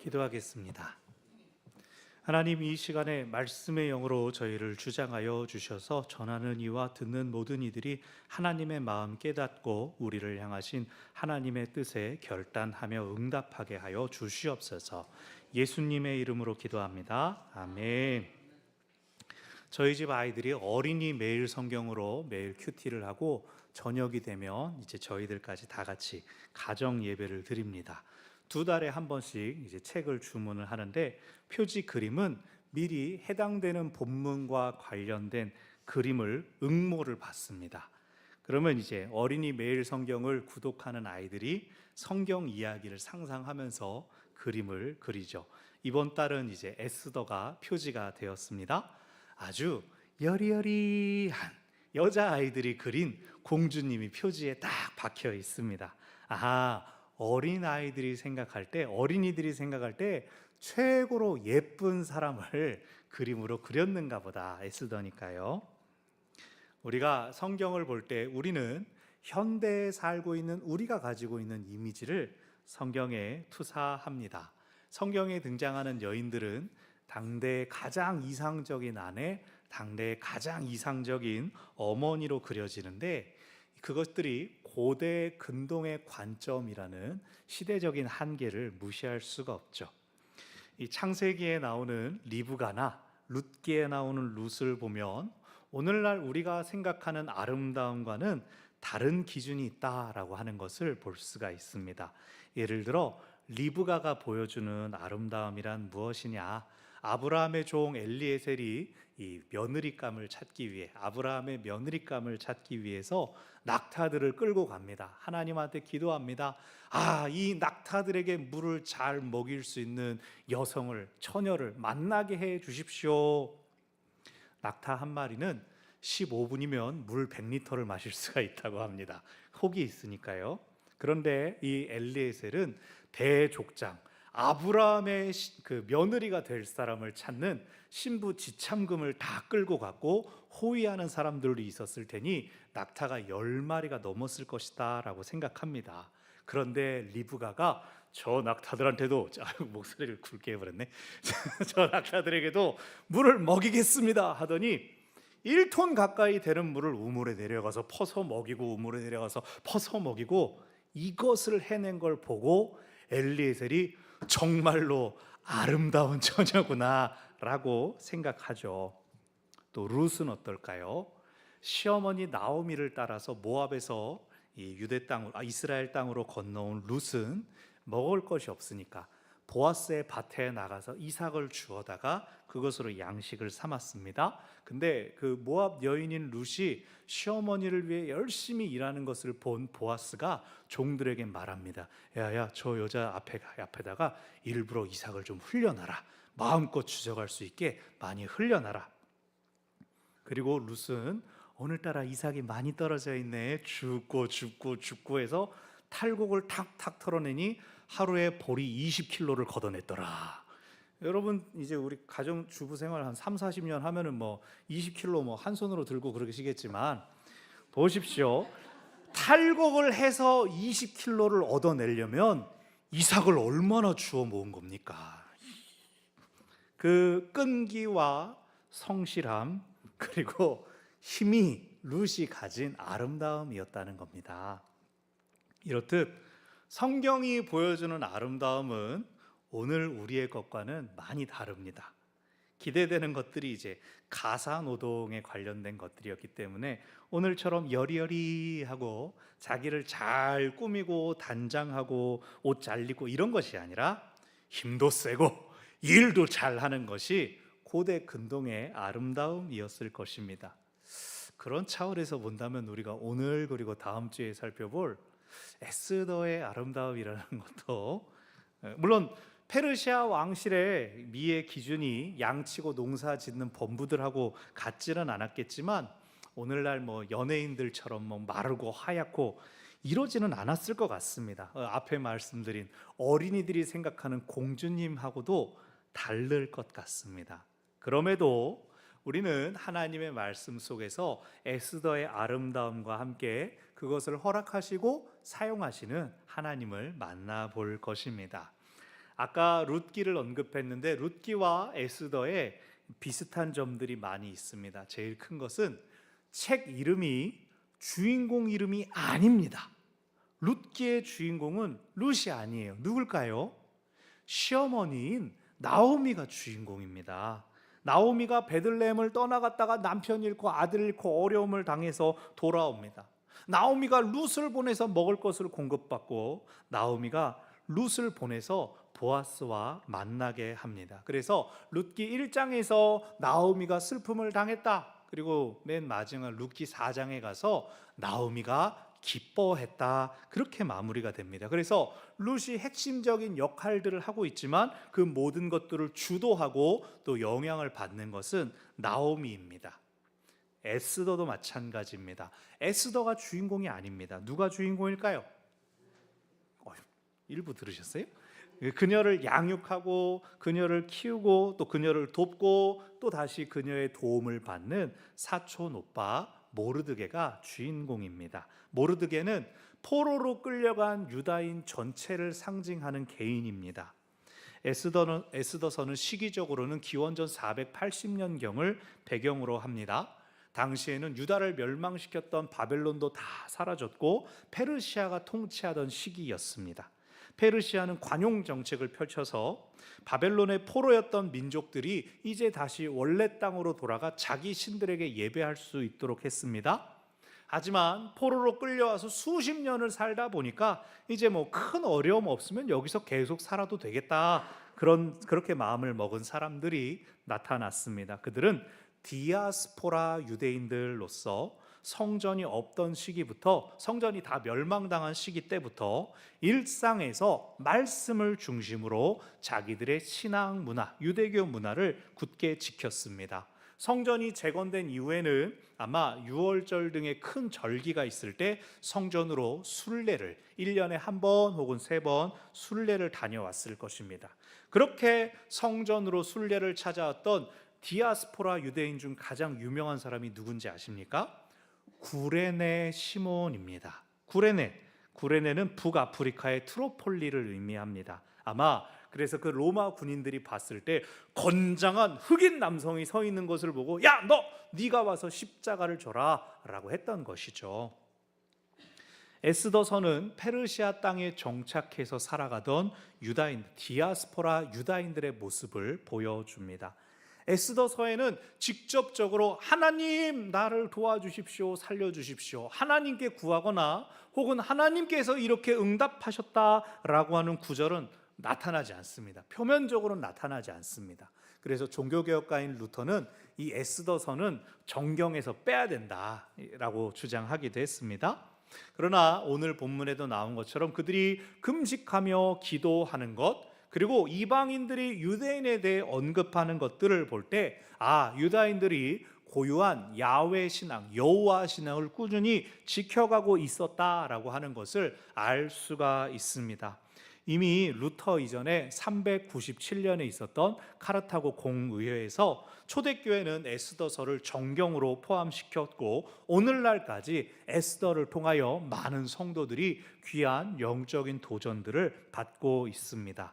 기도하겠습니다. 하나님, 이 시간에 말씀의 영으로 저희를 주장하여 주셔서 전하는 이와 듣는 모든 이들이 하나님의 마음 깨닫고 우리를 향하신 하나님의 뜻에 결단하며 응답하게 하여 주시옵소서. 예수님의 이름으로 기도합니다. 아멘. 저희 집 아이들이 어린이 매일 성경으로 매일 큐티를 하고 저녁이 되면 이제 저희들까지 다 같이 가정 예배를 드립니다. 2달에 한 번씩 이제 책을 주문을 하는데, 표지 그림은 미리 해당되는 본문과 관련된 그림을 응모를 받습니다. 그러면 이제 어린이 매일 성경을 구독하는 아이들이 성경 이야기를 상상하면서 그림을 그리죠. 이번 달은 이제 에스더가 표지가 되었습니다. 아주 여리여리한 여자아이들이 그린 공주님이 표지에 딱 박혀 있습니다. 아하, 어린이들이 생각할 때 최고로 예쁜 사람을 그림으로 그렸는가 보다 애쓰더니까요. 우리가 성경을 볼 때 우리는 현대에 살고 있는 우리가 가지고 있는 이미지를 성경에 투사합니다. 성경에 등장하는 여인들은 당대의 가장 이상적인 아내, 당대의 가장 이상적인 어머니로 그려지는데, 그것들이 고대 근동의 관점이라는 시대적인 한계를 무시할 수가 없죠. 이 창세기에 나오는 리브가나 룻기에 나오는 룻을 보면 오늘날 우리가 생각하는 아름다움과는 다른 기준이 있다라고 하는 것을 볼 수가 있습니다. 예를 들어 리브가가 보여주는 아름다움이란 무엇이냐? 아브라함의 종 엘리에셀이 이 아브라함의 며느리감을 찾기 위해서 낙타들을 끌고 갑니다. 하나님한테 기도합니다. 이 낙타들에게 물을 잘 먹일 수 있는 처녀를 만나게 해 주십시오. 낙타 한 마리는 15분이면 물 100리터를 마실 수가 있다고 합니다. 혹이 있으니까요. 그런데 이 엘리에셀은 대족장, 아브라함의 그 며느리가 될 사람을 찾는 신부 지참금을 다 끌고 갔고 호위하는 사람들이 있었을 테니 낙타가 10마리가 넘었을 것이다 라고 생각합니다. 그런데 리브가가 저 낙타들한테도 목소리를 굵게 해버렸네. 저 낙타들에게도 물을 먹이겠습니다 하더니 1톤 가까이 되는 물을 우물에 내려가서 퍼서 먹이고, 우물에 내려가서 퍼서 먹이고, 이것을 해낸 걸 보고 엘리에셀이 정말로 아름다운 처녀구나 라고 생각하죠. 또 룻은 어떨까요? 시어머니 나오미를 따라서 모압에서 이스라엘 땅으로 건너온 룻은 먹을 것이 없으니까 보아스의 밭에 나가서 이삭을 주워다가 그것으로 양식을 삼았습니다. 근데 그 모압 여인인 룻이 시어머니를 위해 열심히 일하는 것을 본 보아스가 종들에게 말합니다. 야야, 저 여자 앞에다가 일부러 이삭을 좀 흘려놔라. 마음껏 주져갈 수 있게 많이 흘려놔라. 그리고 룻은 오늘따라 이삭이 많이 떨어져 있네. 죽고 해서 탈곡을 탁탁 털어내니 하루에 보리 20kg를 걷어냈더라. 여러분, 이제 우리 가정 주부 생활 한 30-40년 하면은 20kg 한 손으로 들고 그러시겠지만, 보십시오. 탈곡을 해서 20kg를 얻어내려면 이삭을 얼마나 주워 모은 겁니까? 그 끈기와 성실함 그리고 힘이 룻이 가진 아름다움이었다는 겁니다. 이렇듯 성경이 보여주는 아름다움은 오늘 우리의 것과는 많이 다릅니다. 기대되는 것들이 이제 가사노동에 관련된 것들이었기 때문에 오늘처럼 여리여리하고 자기를 잘 꾸미고 단장하고 옷 잘 입고 이런 것이 아니라 힘도 세고 일도 잘하는 것이 고대 근동의 아름다움이었을 것입니다. 그런 차원에서 본다면 우리가 오늘 그리고 다음 주에 살펴볼 에스더의 아름다움이라는 것도, 물론 페르시아 왕실의 미의 기준이 양치고 농사 짓는 범부들하고 같지는 않았겠지만 오늘날 연예인들처럼 마르고 하얗고 이러지는 않았을 것 같습니다. 앞에 말씀드린 어린이들이 생각하는 공주님하고도 다를 것 같습니다. 그럼에도 우리는 하나님의 말씀 속에서 에스더의 아름다움과 함께 그것을 허락하시고 사용하시는 하나님을 만나볼 것입니다. 아까 룻기를 언급했는데 룻기와 에스더에 비슷한 점들이 많이 있습니다. 제일 큰 것은 책 이름이 주인공 이름이 아닙니다. 룻기의 주인공은 룻이 아니에요. 누굴까요? 시어머니인 나오미가 주인공입니다. 나오미가 베들레헴을 떠나갔다가 남편 잃고 아들 잃고 어려움을 당해서 돌아옵니다. 나오미가 룻을 보내서 먹을 것을 공급받고 나오미가 룻을 보내서 보아스와 만나게 합니다. 그래서 룻기 1장에서 나오미가 슬픔을 당했다. 그리고 맨 마지막 룻기 4장에 가서 나오미가 기뻐했다. 그렇게 마무리가 됩니다. 그래서 룻이 핵심적인 역할들을 하고 있지만 그 모든 것들을 주도하고 또 영향을 받는 것은 나오미입니다. 에스더도 마찬가지입니다. 에스더가 주인공이 아닙니다. 누가 주인공일까요? 일부 들으셨어요? 그녀를 양육하고 그녀를 키우고 또 그녀를 돕고 또 다시 그녀의 도움을 받는 사촌 오빠 모르드게가 주인공입니다. 모르드게는 포로로 끌려간 유다인 전체를 상징하는 개인입니다. 에스더서는 시기적으로는 기원전 480년경을 배경으로 합니다. 당시에는 유다를 멸망시켰던 바벨론도 다 사라졌고 페르시아가 통치하던 시기였습니다. 페르시아는 관용 정책을 펼쳐서 바벨론의 포로였던 민족들이 이제 다시 원래 땅으로 돌아가 자기 신들에게 예배할 수 있도록 했습니다. 하지만 포로로 끌려와서 수십 년을 살다 보니까 이제 뭐 큰 어려움 없으면 여기서 계속 살아도 되겠다. 그렇게 마음을 먹은 사람들이 나타났습니다. 그들은 디아스포라 유대인들로서 성전이 없던 시기부터 성전이 다 멸망당한 시기 때부터 일상에서 말씀을 중심으로 자기들의 신앙 문화, 유대교 문화를 굳게 지켰습니다. 성전이 재건된 이후에는 아마 유월절 등의 큰 절기가 있을 때 성전으로 순례를 1년에 한 번 혹은 3번 순례를 다녀왔을 것입니다. 그렇게 성전으로 순례를 찾아왔던 디아스포라 유대인 중 가장 유명한 사람이 누군지 아십니까? 구레네 시몬입니다. 구레네는 북아프리카의 트로폴리를 의미합니다. 아마 그래서 그 로마 군인들이 봤을 때 건장한 흑인 남성이 서 있는 것을 보고 야, 네가 와서 십자가를 져라 라고 했던 것이죠. 에스더서는 페르시아 땅에 정착해서 살아가던 유다인, 디아스포라 유다인들의 모습을 보여줍니다. 에스더서에는 직접적으로 하나님 나를 도와주십시오, 살려주십시오, 하나님께 구하거나 혹은 하나님께서 이렇게 응답하셨다라고 하는 구절은 나타나지 않습니다. 표면적으로 나타나지 않습니다. 그래서 종교개혁가인 루터는 이 에스더서는 정경에서 빼야 된다라고 주장하기도 했습니다. 그러나 오늘 본문에도 나온 것처럼 그들이 금식하며 기도하는 것, 그리고 이방인들이 유대인에 대해 언급하는 것들을 볼 때 유다인들이 고유한 야훼 신앙, 여호와 신앙을 꾸준히 지켜가고 있었다라고 하는 것을 알 수가 있습니다. 이미 루터 이전에 397년에 있었던 카르타고 공의회에서 초대교회는 에스더서를 정경으로 포함시켰고 오늘날까지 에스더를 통하여 많은 성도들이 귀한 영적인 도전들을 받고 있습니다.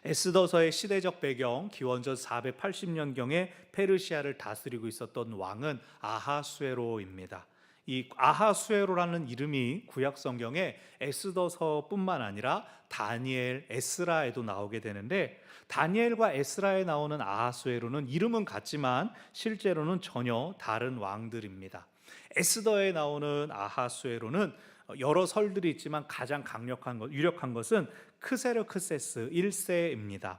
에스더서의 시대적 배경, 기원전 480년경에 페르시아를 다스리고 있었던 왕은 아하수에로입니다. 이 아하수에로라는 이름이 구약 성경에 에스더서뿐만 아니라 다니엘, 에스라에도 나오게 되는데 다니엘과 에스라에 나오는 아하수에로는 이름은 같지만 실제로는 전혀 다른 왕들입니다. 에스더에 나오는 아하수에로는 여러 설들이 있지만 가장 유력한 것은 크세르크세스 1세입니다.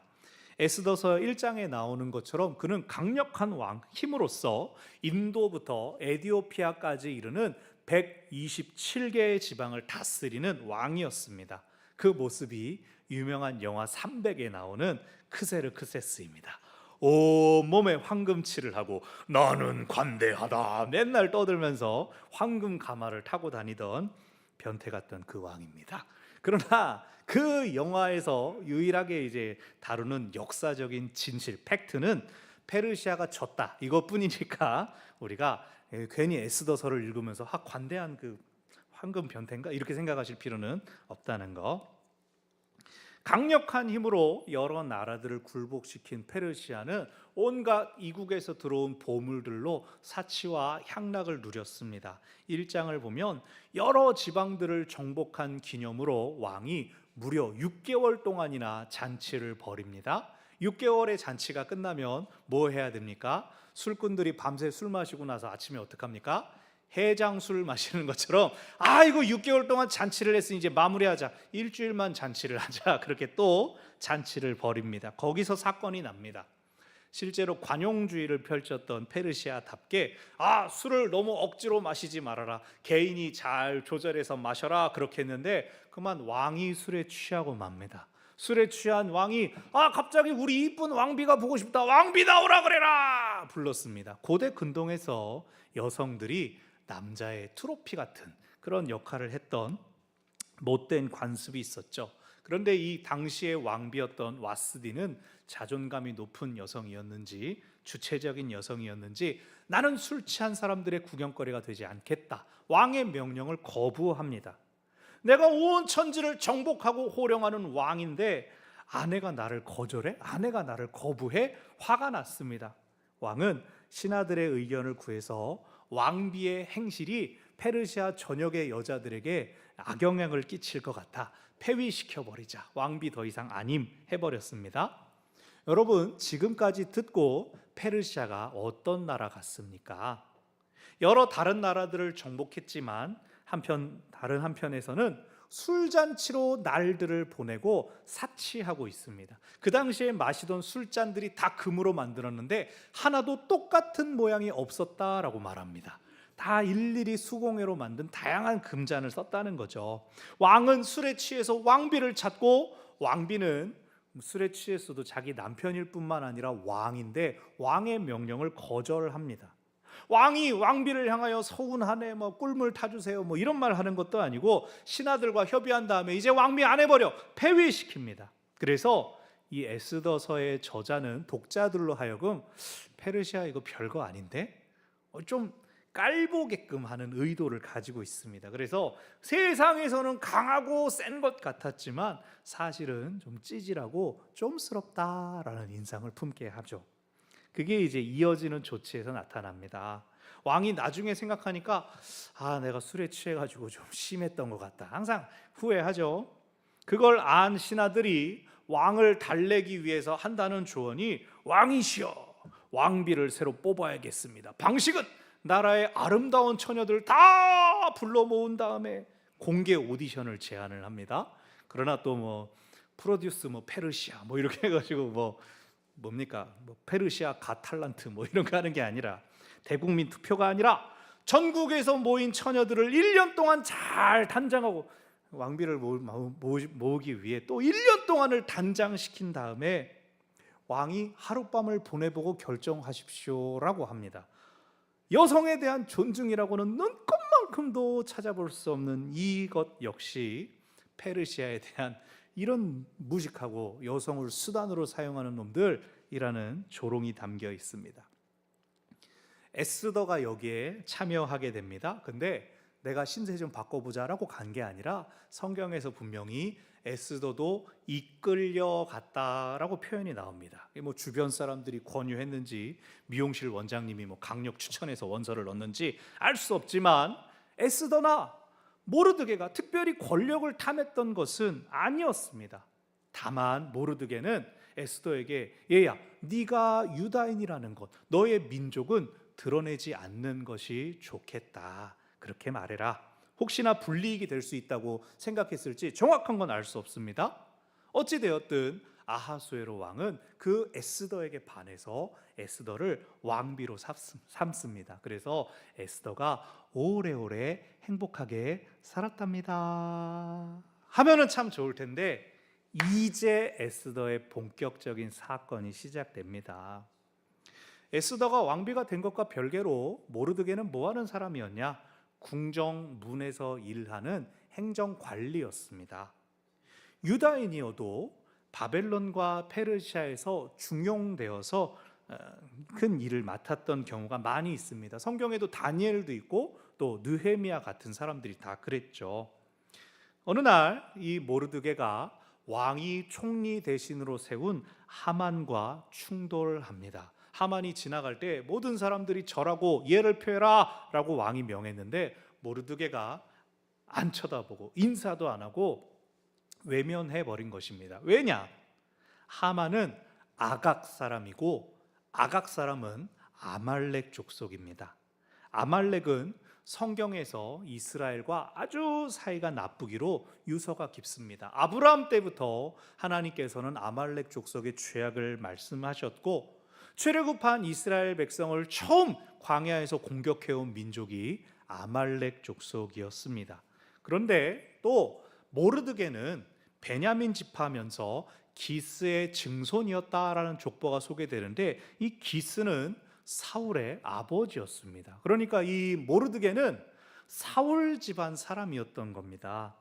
에스더서 1장에 나오는 것처럼 그는 강력한 왕, 힘으로써 인도부터 에디오피아까지 이르는 127개의 지방을 다스리는 왕이었습니다. 그 모습이 유명한 영화 300에 나오는 크세르크세스입니다. 온몸에 황금칠을 하고 나는 관대하다 맨날 떠들면서 황금 가마를 타고 다니던 변태 같던 그 왕입니다. 그러나 그 영화에서 유일하게 이제 다루는 역사적인 진실, 팩트는 페르시아가 졌다 이것뿐이니까 우리가 괜히 에스더서를 읽으면서 관대한 그 황금 변태인가 이렇게 생각하실 필요는 없다는 거. 강력한 힘으로 여러 나라들을 굴복시킨 페르시아는 온갖 이국에서 들어온 보물들로 사치와 향락을 누렸습니다. 1장을 보면 여러 지방들을 정복한 기념으로 왕이 무려 6개월 동안이나 잔치를 벌입니다. 6개월의 잔치가 끝나면 뭐 해야 됩니까? 술꾼들이 밤새 술 마시고 나서 아침에 어떡합니까? 해장술 마시는 것처럼 아이고 6개월 동안 잔치를 했으니 이제 마무리하자, 일주일만 잔치를 하자, 그렇게 또 잔치를 벌입니다. 거기서 사건이 납니다. 실제로 관용주의를 펼쳤던 페르시아답게 술을 너무 억지로 마시지 말아라, 개인이 잘 조절해서 마셔라, 그렇게 했는데 그만 왕이 술에 취하고 맙니다. 술에 취한 왕이 갑자기 우리 이쁜 왕비가 보고 싶다, 왕비 나오라 그래라 불렀습니다. 고대 근동에서 여성들이 남자의 트로피 같은 그런 역할을 했던 못된 관습이 있었죠. 그런데 이 당시의 왕비였던 와스디는 자존감이 높은 여성이었는지 주체적인 여성이었는지 나는 술 취한 사람들의 구경거리가 되지 않겠다, 왕의 명령을 거부합니다. 내가 온 천지를 정복하고 호령하는 왕인데 아내가 나를 거절해? 아내가 나를 거부해? 화가 났습니다. 왕은 신하들의 의견을 구해서 왕비의 행실이 페르시아 전역의 여자들에게 악영향을 끼칠 것 같아 폐위시켜버리자, 왕비 더 이상 아님 해버렸습니다. 여러분, 지금까지 듣고 페르시아가 어떤 나라 같습니까? 여러 다른 나라들을 정복했지만 다른 한편에서는 술잔치로 날들을 보내고 사치하고 있습니다. 그 당시에 마시던 술잔들이 다 금으로 만들었는데 하나도 똑같은 모양이 없었다라고 말합니다. 다 일일이 수공예로 만든 다양한 금잔을 썼다는 거죠. 왕은 술에 취해서 왕비를 찾고, 왕비는 술에 취했어도 자기 남편일 뿐만 아니라 왕인데 왕의 명령을 거절합니다. 왕이 왕비를 향하여 서운하네, 꿀물 타주세요, 이런 말 하는 것도 아니고 신하들과 협의한 다음에 이제 왕비 안 해버려, 폐위시킵니다. 그래서 이 에스더서의 저자는 독자들로 하여금 페르시아 이거 별거 아닌데 좀 깔보게끔 하는 의도를 가지고 있습니다. 그래서 세상에서는 강하고 센 것 같았지만 사실은 좀 찌질하고 좀스럽다라는 인상을 품게 하죠. 그게 이제 이어지는 조치에서 나타납니다. 왕이 나중에 생각하니까 내가 술에 취해가지고 좀 심했던 것 같다, 항상 후회하죠. 그걸 안 신하들이 왕을 달래기 위해서 한다는 조언이, 왕이시여, 왕비를 새로 뽑아야겠습니다. 방식은 나라의 아름다운 처녀들 다 불러 모은 다음에 공개 오디션을 제안을 합니다. 그러나 또 프로듀스 페르시아 이렇게 해가지고 뭡니까? 페르시아 가 탤런트 이런 거 하는 게 아니라, 대국민 투표가 아니라 전국에서 모인 처녀들을 1년 동안 잘 단장하고 왕비를 모으기 위해 또 1년 동안을 단장시킨 다음에 왕이 하룻밤을 보내보고 결정하십시오라고 합니다. 여성에 대한 존중이라고는 눈꼽만큼도 찾아볼 수 없는 이것 역시 페르시아에 대한 이런 무식하고 여성을 수단으로 사용하는 놈들이라는 조롱이 담겨 있습니다. 에스더가 여기에 참여하게 됩니다. 근데 내가 신세 좀 바꿔보자라고 간 게 아니라 성경에서 분명히 에스더도 이끌려갔다라고 표현이 나옵니다. 주변 사람들이 권유했는지 미용실 원장님이 강력 추천해서 원서를 넣는지 알 수 없지만 에스더나 모르드게가 특별히 권력을 탐했던 것은 아니었습니다. 다만 모르드게는 에스더에게, 얘야, 네가 유다인이라는 것, 너의 민족은 드러내지 않는 것이 좋겠다, 그렇게 말해라. 혹시나 불이익이 될 수 있다고 생각했을지 정확한 건 알 수 없습니다. 어찌되었든 아하수에로 왕은 그 에스더에게 반해서 에스더를 왕비로 삼습니다. 그래서 에스더가 오래오래 행복하게 살았답니다 하면은 참 좋을 텐데, 이제 에스더의 본격적인 사건이 시작됩니다. 에스더가 왕비가 된 것과 별개로 모르드게는 뭐하는 사람이었냐? 궁정문에서 일하는 행정관리였습니다. 유다인이어도 바벨론과 페르시아에서 중용되어서 큰 일을 맡았던 경우가 많이 있습니다. 성경에도 다니엘도 있고 또 느헤미야 같은 사람들이 다 그랬죠. 어느 날 이 모르드게가 왕이 총리 대신으로 세운 하만과 충돌합니다. 하만이 지나갈 때 모든 사람들이 절하고 예를 표해라 라고 왕이 명했는데 모르드게가 안 쳐다보고 인사도 안 하고 외면해 버린 것입니다. 왜냐? 하만은 아각 사람이고 아각 사람은 아말렉 족속입니다. 아말렉은 성경에서 이스라엘과 아주 사이가 나쁘기로 유서가 깊습니다. 아브라함 때부터 하나님께서는 아말렉 족속의 죄악을 말씀하셨고 출애굽한 이스라엘 백성을 처음 광야에서 공격해온 민족이 아말렉 족속이었습니다. 그런데 또 모르드게는 베냐민 지파면서 기스의 증손이었다라는 족보가 소개되는데 이 기스는 사울의 아버지였습니다. 그러니까 이 모르드게는 사울 집안 사람이었던 겁니다.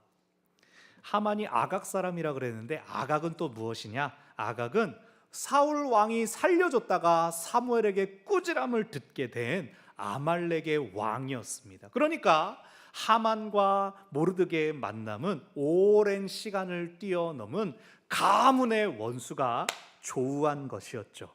하만이 아각 사람이라 그랬는데 아각은 또 무엇이냐? 아각은 사울 왕이 살려줬다가 사무엘에게 꾸지람을 듣게 된 아말렉의 왕이었습니다. 그러니까 하만과 모르드게의 만남은 오랜 시간을 뛰어넘은 가문의 원수가 조우한 것이었죠.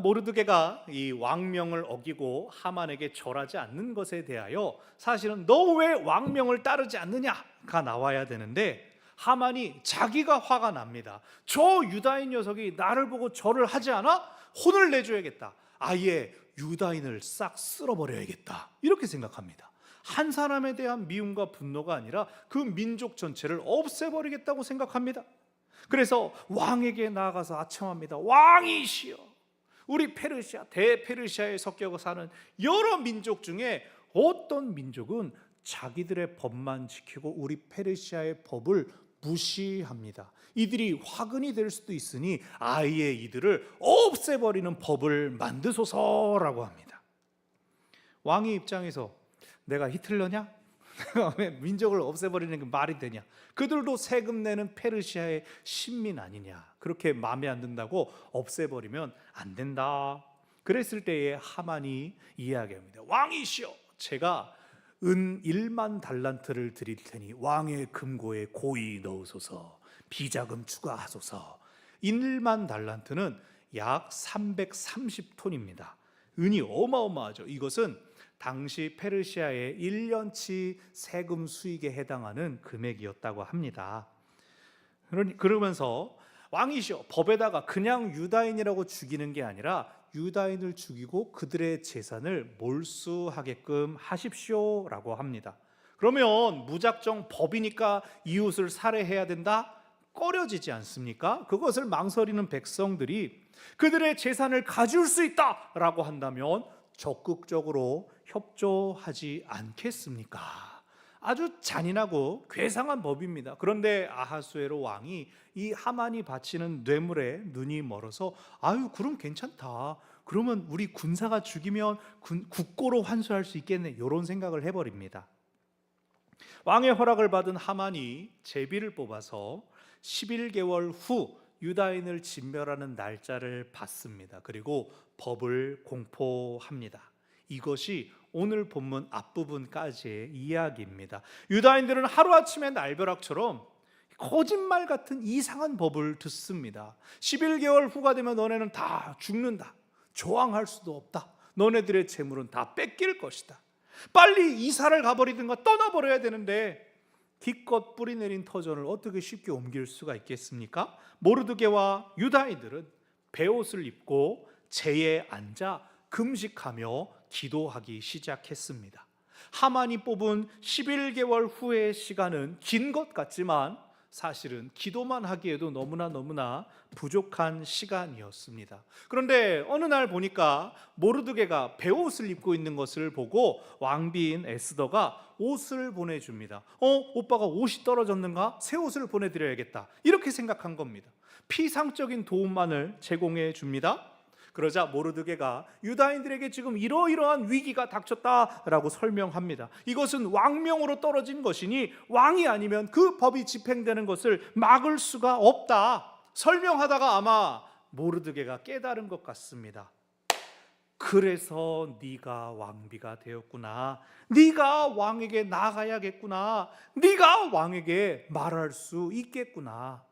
모르드게가 이 왕명을 어기고 하만에게 절하지 않는 것에 대하여 사실은 너 왜 왕명을 따르지 않느냐가 나와야 되는데 하만이 자기가 화가 납니다. 저 유다인 녀석이 나를 보고 절을 하지 않아? 혼을 내줘야겠다. 아예 유다인을 싹 쓸어버려야겠다. 이렇게 생각합니다. 한 사람에 대한 미움과 분노가 아니라 그 민족 전체를 없애버리겠다고 생각합니다. 그래서 왕에게 나아가서 아첨합니다. 왕이시여, 우리 페르시아, 대페르시아에 섞여 사는 여러 민족 중에 어떤 민족은 자기들의 법만 지키고 우리 페르시아의 법을 무시합니다. 이들이 화근이 될 수도 있으니 아예 이들을 없애버리는 법을 만드소서라고 합니다. 왕의 입장에서 내가 히틀러냐? 내가 왜 민족을 없애버리는 게 말이 되냐? 그들도 세금 내는 페르시아의 신민 아니냐? 그렇게 마음에 안 든다고 없애버리면 안 된다. 그랬을 때에 하만이 이야기합니다. 왕이시여, 제가 은 1만 달란트를 드릴 테니 왕의 금고에 고이 넣으소서. 비자금 추가하소서. 1만 달란트는 약 330톤입니다. 은이 어마어마하죠. 이것은 당시 페르시아의 1년치 세금 수익에 해당하는 금액이었다고 합니다. 그러면서 왕이시여, 법에다가 그냥 유다인이라고 죽이는 게 아니라 유다인을 죽이고 그들의 재산을 몰수하게끔 하십시오라고 합니다. 그러면 무작정 법이니까 이웃을 살해해야 된다? 꺼려지지 않습니까? 그것을 망설이는 백성들이 그들의 재산을 가질 수 있다라고 한다면 적극적으로 협조하지 않겠습니까? 아주 잔인하고 괴상한 법입니다. 그런데 아하수에로 왕이 이 하만이 바치는 뇌물에 눈이 멀어서 아유, 그럼 괜찮다. 그러면 우리 군사가 죽이면 국고로 환수할 수 있겠네. 이런 생각을 해버립니다. 왕의 허락을 받은 하만이 제비를 뽑아서 11개월 후 유다인을 진멸하는 날짜를 받습니다. 그리고 법을 공포합니다. 이것이 오늘 본문 앞부분까지의 이야기입니다. 유다인들은 하루아침에 날벼락처럼 거짓말 같은 이상한 법을 듣습니다. 11개월 후가 되면 너네는 다 죽는다. 저항할 수도 없다. 너네들의 재물은 다 뺏길 것이다. 빨리 이사를 가버리든가 떠나버려야 되는데 기껏 뿌리내린 터전을 어떻게 쉽게 옮길 수가 있겠습니까? 모르드게와 유다인들은 베옷을 입고 제에 앉아 금식하며 기도하기 시작했습니다. 하만이 뽑은 11개월 후의 시간은 긴 것 같지만 사실은 기도만 하기에도 너무나 부족한 시간이었습니다. 그런데 어느 날 보니까 모르드게가 베옷을 입고 있는 것을 보고 왕비인 에스더가 옷을 보내줍니다. 오빠가 옷이 떨어졌는가? 새 옷을 보내드려야겠다. 이렇게 생각한 겁니다. 피상적인 도움만을 제공해 줍니다. 그러자 모르드게가 유다인들에게 지금 이러이러한 위기가 닥쳤다라고 설명합니다. 이것은 왕명으로 떨어진 것이니 왕이 아니면 그 법이 집행되는 것을 막을 수가 없다. 설명하다가 아마 모르드게가 깨달은 것 같습니다. 그래서 네가 왕비가 되었구나. 네가 왕에게 나가야겠구나. 네가 왕에게 말할 수 있겠구나.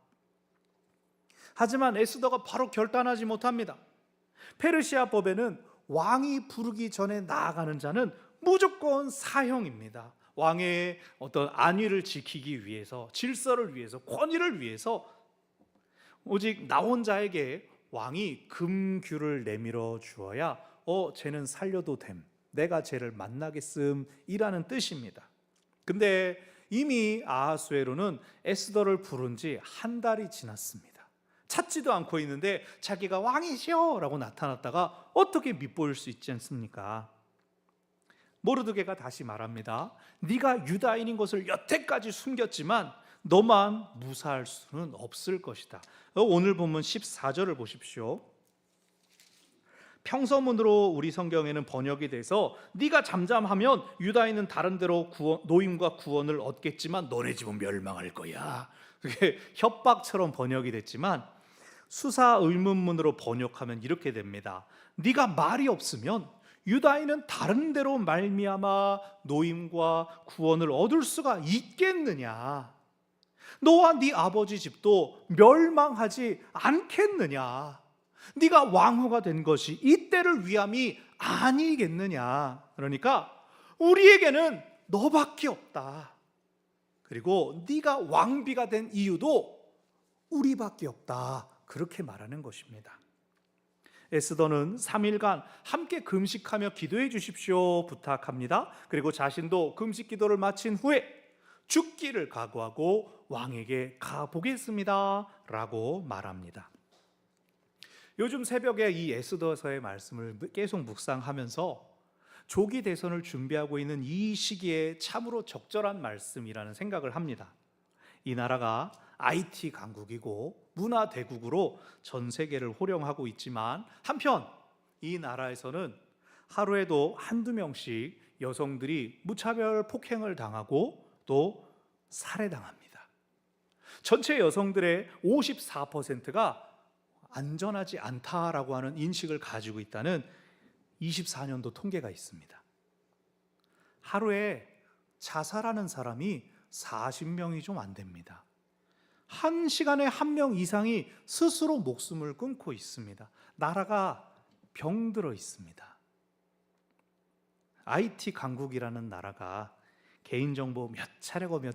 하지만 에스더가 바로 결단하지 못합니다. 페르시아 법에는 왕이 부르기 전에 나아가는 자는 무조건 사형입니다. 왕의 어떤 안위를 지키기 위해서, 질서를 위해서, 권위를 위해서 오직 나 혼자에게 왕이 금규를 내밀어 주어야 쟤는 살려도 됨, 내가 쟤를 만나겠음이라는 뜻입니다. 근데 이미 아하수에로는 에스더를 부른 지 한 달이 지났습니다. 찾지도 않고 있는데 자기가 왕이시여 라고 나타났다가 어떻게 밉보일 수 있지 않습니까? 모르드게가 다시 말합니다. 네가 유다인인 것을 여태까지 숨겼지만 너만 무사할 수는 없을 것이다. 오늘 본문 14절을 보십시오. 평서문으로 우리 성경에는 번역이 돼서 네가 잠잠하면 유다인은 다른 데로 노임과 구원을 얻겠지만 너네 집은 멸망할 거야. 그게 협박처럼 번역이 됐지만 수사 의문문으로 번역하면 이렇게 됩니다. 네가 말이 없으면 유다인은 다른 데로 말미암아 노임과 구원을 얻을 수가 있겠느냐? 너와 네 아버지 집도 멸망하지 않겠느냐? 네가 왕후가 된 것이 이때를 위함이 아니겠느냐? 그러니까 우리에게는 너밖에 없다. 그리고 네가 왕비가 된 이유도 우리밖에 없다. 그렇게 말하는 것입니다. 에스더는 3일간 함께 금식하며 기도해 주십시오 부탁합니다. 그리고 자신도 금식 기도를 마친 후에 죽기를 각오하고 왕에게 가보겠습니다 라고 말합니다. 요즘 새벽에 이 에스더서의 말씀을 계속 묵상하면서 조기 대선을 준비하고 있는 이 시기에 참으로 적절한 말씀이라는 생각을 합니다. 이 나라가 IT 강국이고 문화 대국으로 전 세계를 호령하고 있지만 한편 이 나라에서는 하루에도 한두 명씩 여성들이 무차별 폭행을 당하고 또 살해당합니다. 전체 여성들의 54%가 안전하지 않다라고 하는 인식을 가지고 있다는 24년도 통계가 있습니다. 하루에 자살하는 사람이 40명이 좀 안 됩니다. 한 시간에 한 명 이상이 스스로 목숨을 끊고 있습니다. 나라가 병들어 있습니다. IT 강국이라는 나라가 개인정보 몇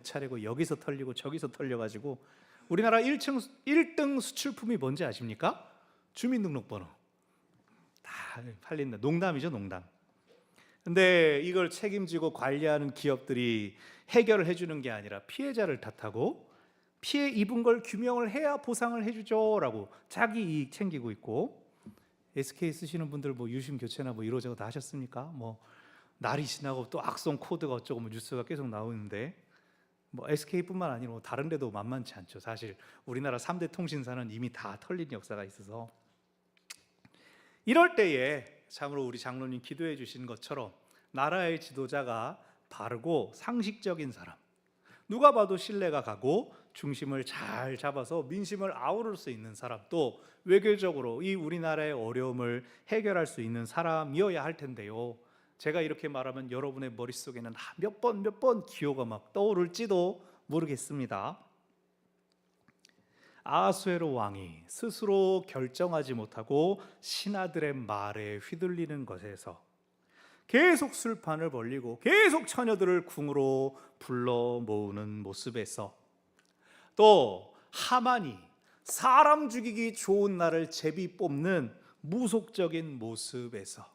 차례고 여기서 털리고 저기서 털려가지고 우리나라 1등 수출품이 뭔지 아십니까? 주민등록번호. 다 팔린다. 농담이죠, 농담. 근데 이걸 책임지고 관리하는 기업들이 해결을 해주는 게 아니라 피해자를 탓하고 피해 입은 걸 규명을 해야 보상을 해주죠 라고 자기 이익 챙기고 있고, SK 쓰시는 분들 뭐 유심 교체나 뭐 이러저러 다 하셨습니까? 뭐 날이 지나고 또 악성 코드가 어쩌고 뭐 뉴스가 계속 나오는데 뭐 SK뿐만 아니라 뭐 다른 데도 만만치 않죠. 사실 우리나라 3대 통신사는 이미 다 털린 역사가 있어서 이럴 때에 참으로 우리 장로님 기도해 주신 것처럼 나라의 지도자가 바르고 상식적인 사람, 누가 봐도 신뢰가 가고 중심을 잘 잡아서 민심을 아우를 수 있는 사람, 또 외교적으로 이 우리나라의 어려움을 해결할 수 있는 사람이어야 할 텐데요. 제가 이렇게 말하면 여러분의 머릿속에는 몇 번 기호가 막 떠오를지도 모르겠습니다. 아하수에로 왕이 스스로 결정하지 못하고 신하들의 말에 휘둘리는 것에서 계속 술판을 벌리고 계속 처녀들을 궁으로 불러 모으는 모습에서, 또 하만이 사람 죽이기 좋은 날을 제비 뽑는 무속적인 모습에서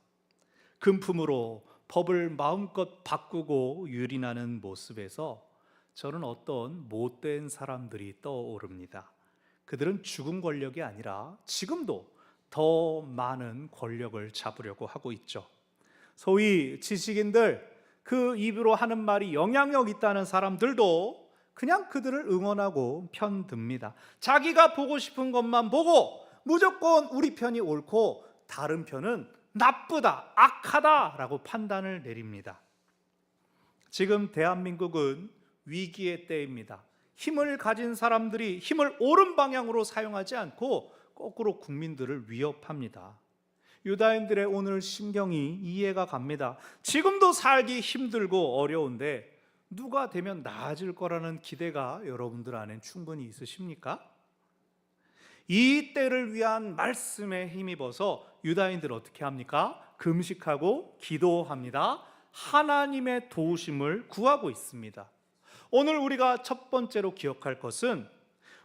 금품으로 법을 마음껏 바꾸고 유린하는 모습에서 저는 어떤 못된 사람들이 떠오릅니다. 그들은 죽은 권력이 아니라 지금도 더 많은 권력을 잡으려고 하고 있죠. 소위 지식인들, 그 입으로 하는 말이 영향력 있다는 사람들도 그냥 그들을 응원하고 편듭니다. 자기가 보고 싶은 것만 보고 무조건 우리 편이 옳고 다른 편은 나쁘다, 악하다라고 판단을 내립니다. 지금 대한민국은 위기의 때입니다. 힘을 가진 사람들이 힘을 옳은 방향으로 사용하지 않고 거꾸로 국민들을 위협합니다. 유다인들의 오늘 심경이 이해가 갑니다. 지금도 살기 힘들고 어려운데 누가 되면 나아질 거라는 기대가 여러분들 안에 충분히 있으십니까? 이 때를 위한 말씀에 힘입어서 유다인들 어떻게 합니까? 금식하고 기도합니다. 하나님의 도우심을 구하고 있습니다. 오늘 우리가 첫 번째로 기억할 것은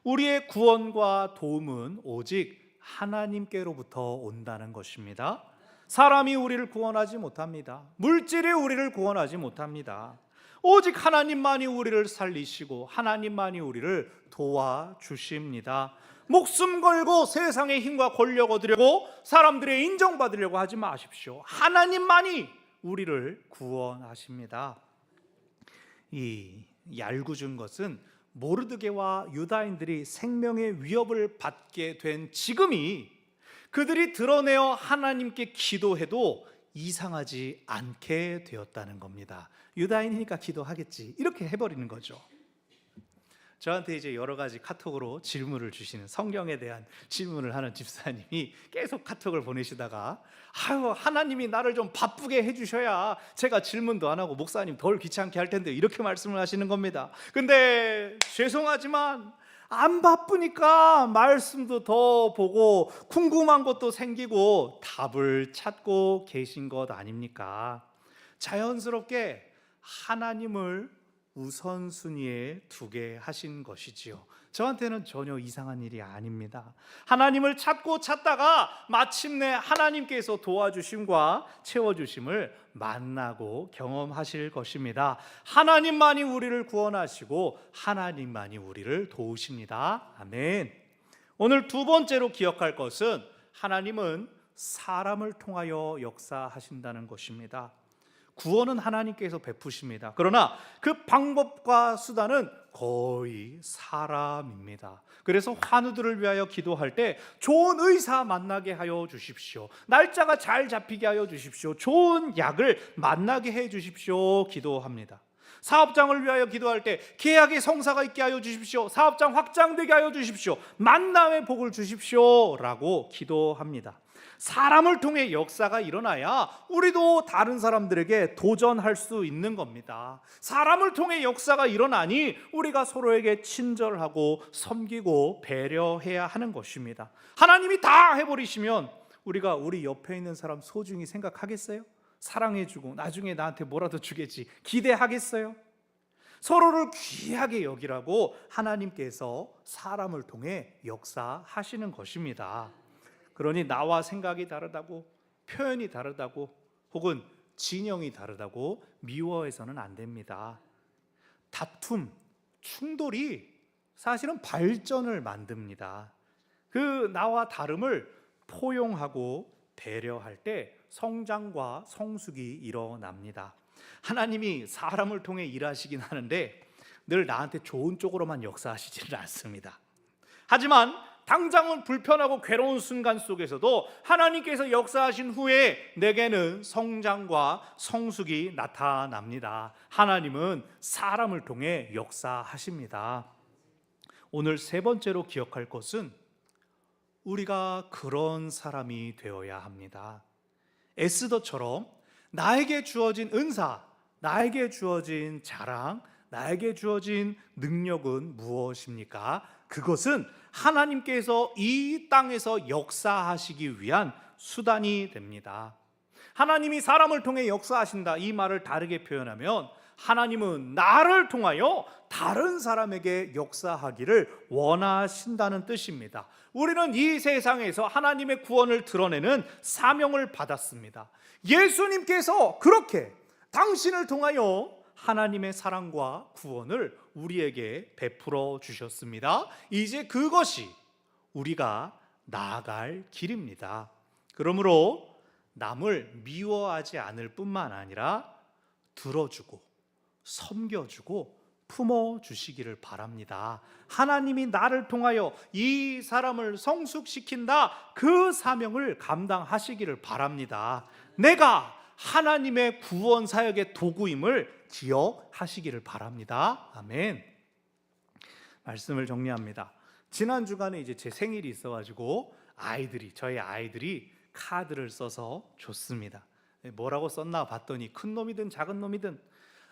우리의 구원과 도움은 오직 하나님께로부터 온다는 것입니다. 사람이 우리를 구원하지 못합니다. 물질이 우리를 구원하지 못합니다. 오직 하나님만이 우리를 살리시고 하나님만이 우리를 도와주십니다. 목숨 걸고 세상의 힘과 권력 얻으려고 사람들의 인정받으려고 하지 마십시오. 하나님만이 우리를 구원하십니다. 이 얄궂은 것은 모르드게와 유다인들이 생명의 위협을 받게 된 지금이 그들이 드러내어 하나님께 기도해도 이상하지 않게 되었다는 겁니다. 유다인이니까 기도하겠지 이렇게 해버리는 거죠. 저한테 이제 여러 가지 카톡으로 질문을 주시는, 성경에 대한 질문을 하는 집사님이 계속 카톡을 보내시다가 아유, 하나님이 나를 좀 바쁘게 해주셔야 제가 질문도 안 하고 목사님 덜 귀찮게 할 텐데 이렇게 말씀을 하시는 겁니다. 근데 죄송하지만 안 바쁘니까 말씀도 더 보고 궁금한 것도 생기고 답을 찾고 계신 것 아닙니까? 자연스럽게 하나님을 우선순위에 두게 하신 것이지요. 저한테는 전혀 이상한 일이 아닙니다. 하나님을 찾고 찾다가 마침내 하나님께서 도와주심과 채워주심을 만나고 경험하실 것입니다. 하나님만이 우리를 구원하시고 하나님만이 우리를 도우십니다. 아멘. 오늘 두 번째로 기억할 것은 하나님은 사람을 통하여 역사하신다는 것입니다. 구원은 하나님께서 베푸십니다. 그러나 그 방법과 수단은 거의 사람입니다. 그래서 환우들을 위하여 기도할 때 좋은 의사 만나게 하여 주십시오. 날짜가 잘 잡히게 하여 주십시오. 좋은 약을 만나게 해 주십시오. 기도합니다. 사업장을 위하여 기도할 때 계약의 성사가 있게 하여 주십시오. 사업장 확장되게 하여 주십시오. 만남의 복을 주십시오. 라고 기도합니다. 사람을 통해 역사가 일어나야 우리도 다른 사람들에게 도전할 수 있는 겁니다. 사람을 통해 역사가 일어나니 우리가 서로에게 친절하고 섬기고 배려해야 하는 것입니다. 하나님이 다 해버리시면 우리가 우리 옆에 있는 사람 소중히 생각하겠어요? 사랑해주고 나중에 나한테 뭐라도 주겠지 기대하겠어요? 서로를 귀하게 여기라고 하나님께서 사람을 통해 역사하시는 것입니다. 그러니 나와 생각이 다르다고, 표현이 다르다고, 혹은 진영이 다르다고 미워해서는 안 됩니다. 다툼, 충돌이 사실은 발전을 만듭니다. 그 나와 다름을 포용하고 배려할 때 성장과 성숙이 일어납니다. 하나님이 사람을 통해 일하시긴 하는데 늘 나한테 좋은 쪽으로만 역사하시지는 않습니다. 하지만 당장은 불편하고 괴로운 순간 속에서도 하나님께서 역사하신 후에 내게는 성장과 성숙이 나타납니다. 하나님은 사람을 통해 역사하십니다. 오늘 세 번째로 기억할 것은 우리가 그런 사람이 되어야 합니다. 에스더처럼 나에게 주어진 은사, 나에게 주어진 자랑, 나에게 주어진 능력은 무엇입니까? 그것은 하나님께서 이 땅에서 역사하시기 위한 수단이 됩니다. 하나님이 사람을 통해 역사하신다, 이 말을 다르게 표현하면 하나님은 나를 통하여 다른 사람에게 역사하기를 원하신다는 뜻입니다. 우리는 이 세상에서 하나님의 구원을 드러내는 사명을 받았습니다. 예수님께서 그렇게 당신을 통하여 하나님의 사랑과 구원을 우리에게 베풀어 주셨습니다. 이제 그것이 우리가 나아갈 길입니다. 그러므로 남을 미워하지 않을 뿐만 아니라 들어주고 섬겨주고 품어주시기를 바랍니다. 하나님이 나를 통하여 이 사람을 성숙시킨다, 그 사명을 감당하시기를 바랍니다. 내가 하나님의 구원 사역의 도구임을 기억하시기를 바랍니다. 아멘. 말씀을 정리합니다. 지난 주간에 이제 제 생일이 있어가지고 저희 아이들이 카드를 써서 줬습니다. 뭐라고 썼나 봤더니 큰 놈이든 작은 놈이든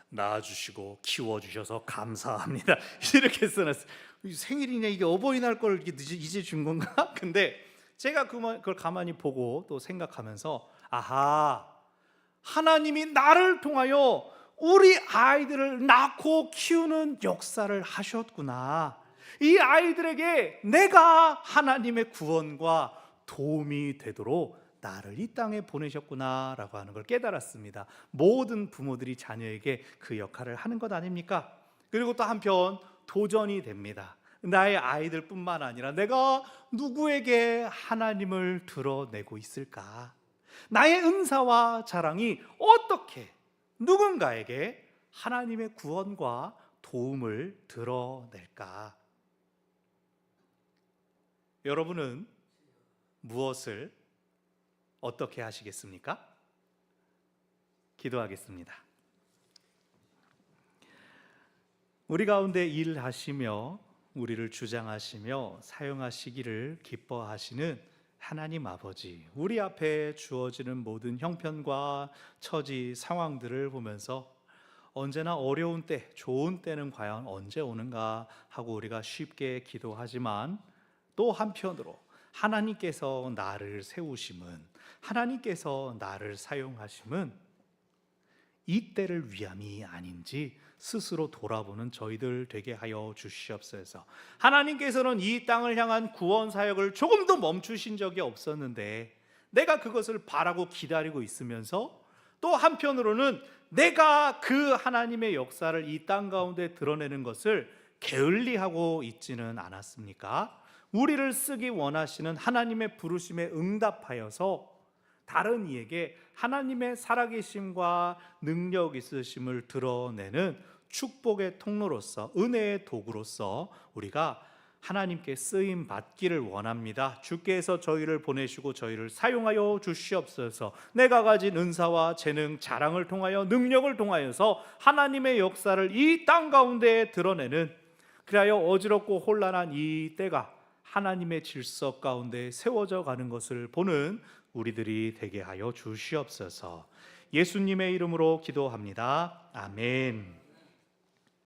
낳아주시고 키워주셔서 감사합니다. 이렇게 써놨어요. 생일이냐, 이게 어버이날 걸 이제 준 건가? 근데 제가 그걸 가만히 보고 또 생각하면서, 아하, 하나님이 나를 통하여 우리 아이들을 낳고 키우는 역사를 하셨구나. 이 아이들에게 내가 하나님의 구원과 도움이 되도록 나를 이 땅에 보내셨구나라고 하는 걸 깨달았습니다. 모든 부모들이 자녀에게 그 역할을 하는 것 아닙니까? 그리고 또 한편 도전이 됩니다. 나의 아이들뿐만 아니라 내가 누구에게 하나님을 드러내고 있을까? 나의 은사와 자랑이 어떻게 누군가에게 하나님의 구원과 도움을 드러낼까? 여러분은 무엇을 어떻게 하시겠습니까? 기도하겠습니다. 우리 가운데 일하시며 우리를 주장하시며 사용하시기를 기뻐하시는 하나님 아버지, 우리 앞에 주어지는 모든 형편과 처지 상황들을 보면서 언제나 어려운 때, 좋은 때는 과연 언제 오는가 하고 우리가 쉽게 기도하지만, 또 한편으로 하나님께서 나를 세우심은, 하나님께서 나를 사용하심은 이 때를 위함이 아닌지 스스로 돌아보는 저희들 되게 하여 주시옵소서. 하나님께서는 이 땅을 향한 구원 사역을 조금도 멈추신 적이 없었는데, 내가 그것을 바라고 기다리고 있으면서 또 한편으로는 내가 그 하나님의 역사를 이 땅 가운데 드러내는 것을 게을리하고 있지는 않았습니까? 우리를 쓰기 원하시는 하나님의 부르심에 응답하여서 다른 이에게 하나님의 살아계심과 능력 있으심을 드러내는 축복의 통로로서, 은혜의 도구로서 우리가 하나님께 쓰임 받기를 원합니다. 주께서 저희를 보내시고 저희를 사용하여 주시옵소서. 내가 가진 은사와 재능, 자랑을 통하여, 능력을 통하여서 하나님의 역사를 이 땅 가운데 드러내는, 그리하여 어지럽고 혼란한 이 때가 하나님의 질서 가운데 세워져 가는 것을 보는 우리들이 되게 하여 주시옵소서. 예수님의 이름으로 기도합니다. 아멘.